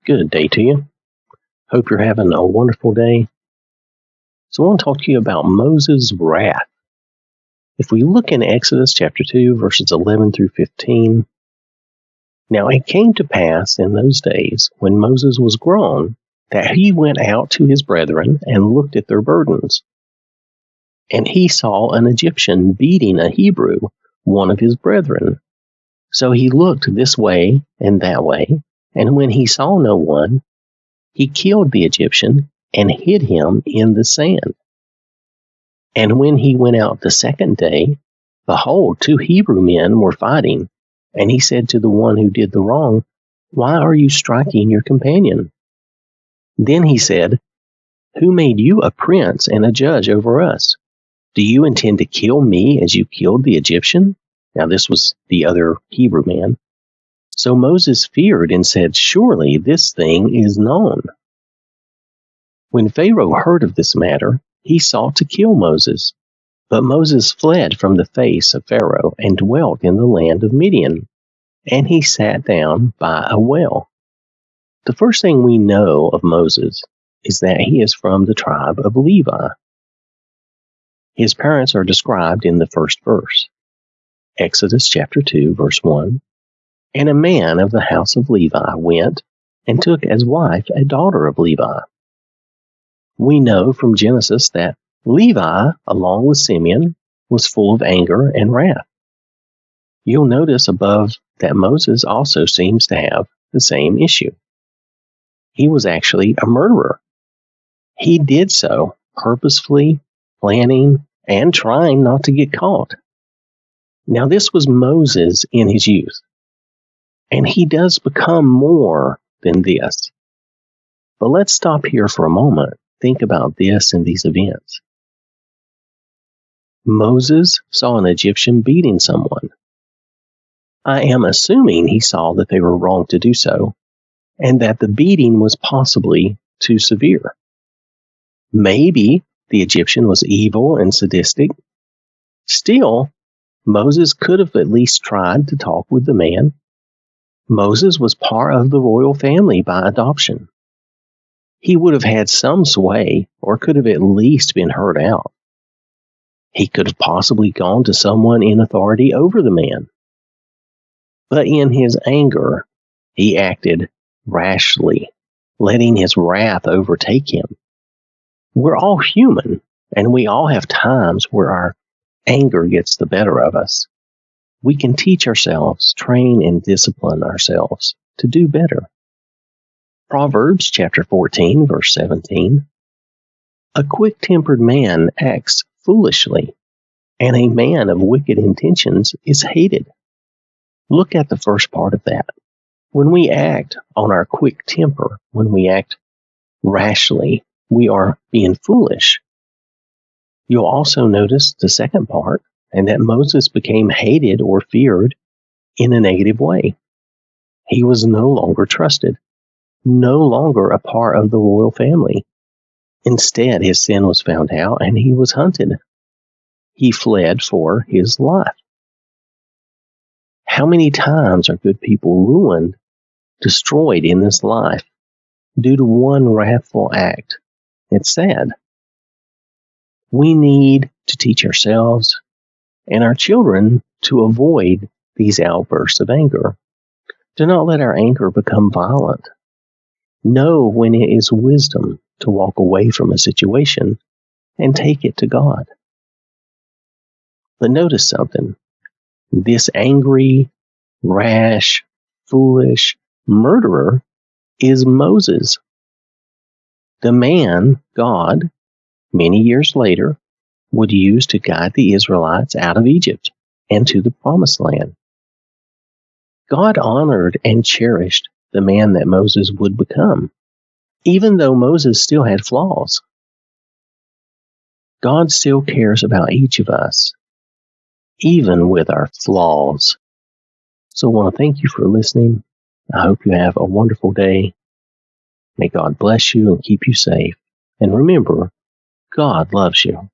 Good day to you. Hope you're having a wonderful day. So I want to talk to you about Moses' wrath. If we look in Exodus chapter 2, verses 11 through 15, now it came to pass in those days when Moses was grown that he went out to his brethren and looked at their burdens. And he saw an Egyptian beating a Hebrew, one of his brethren. So he looked this way and that way, and when he saw no one, he killed the Egyptian and hid him in the sand. And when he went out the second day, behold, 2 Hebrew men were fighting. And he said to the one who did the wrong, "Why are you striking your companion?" Then he said, "Who made you a prince and a judge over us? Do you intend to kill me as you killed the Egyptian?" Now this was the other Hebrew man. So Moses feared and said, "Surely this thing is known." When Pharaoh heard of this matter, he sought to kill Moses. But Moses fled from the face of Pharaoh and dwelt in the land of Midian, and he sat down by a well. The first thing we know of Moses is that he is from the tribe of Levi. His parents are described in the first verse. Exodus chapter 2, verse 1. And a man of the house of Levi went and took as wife a daughter of Levi. We know from Genesis that Levi, along with Simeon, was full of anger and wrath. You'll notice above that Moses also seems to have the same issue. He was actually a murderer. He did so purposefully, planning, and trying not to get caught. Now, this was Moses in his youth, and he does become more than this. But let's stop here for a moment. Think about this and these events. Moses saw an Egyptian beating someone. I am assuming he saw that they were wrong to do so, and that the beating was possibly too severe. Maybe the Egyptian was evil and sadistic. Still, Moses could have at least tried to talk with the man. Moses was part of the royal family by adoption. He would have had some sway, or could have at least been heard out. He could have possibly gone to someone in authority over the man. But in his anger, he acted rashly, letting his wrath overtake him. We're all human, and we all have times where our anger gets the better of us. We can teach ourselves, train and discipline ourselves to do better. Proverbs chapter 14, verse 17. A quick-tempered man acts foolishly, and a man of wicked intentions is hated. Look at the first part of that. When we act on our quick temper, when we act rashly, we are being foolish. You'll also notice the second part, and that Moses became hated or feared in a negative way. He was no longer trusted, no longer a part of the royal family. Instead, his sin was found out and he was hunted. He fled for his life. How many times are good people ruined, destroyed in this life due to one wrathful act? It's sad. We need to teach ourselves and our children to avoid these outbursts of anger. Do not let our anger become violent. Know when it is wisdom to walk away from a situation and take it to God. But notice something. This angry, rash, foolish murderer is Moses. The man God, many years later, would use to guide the Israelites out of Egypt and to the Promised Land. God honored and cherished the man that Moses would become, even though Moses still had flaws. God still cares about each of us, even with our flaws. So I want to thank you for listening. I hope you have a wonderful day. May God bless you and keep you safe. And remember, God loves you.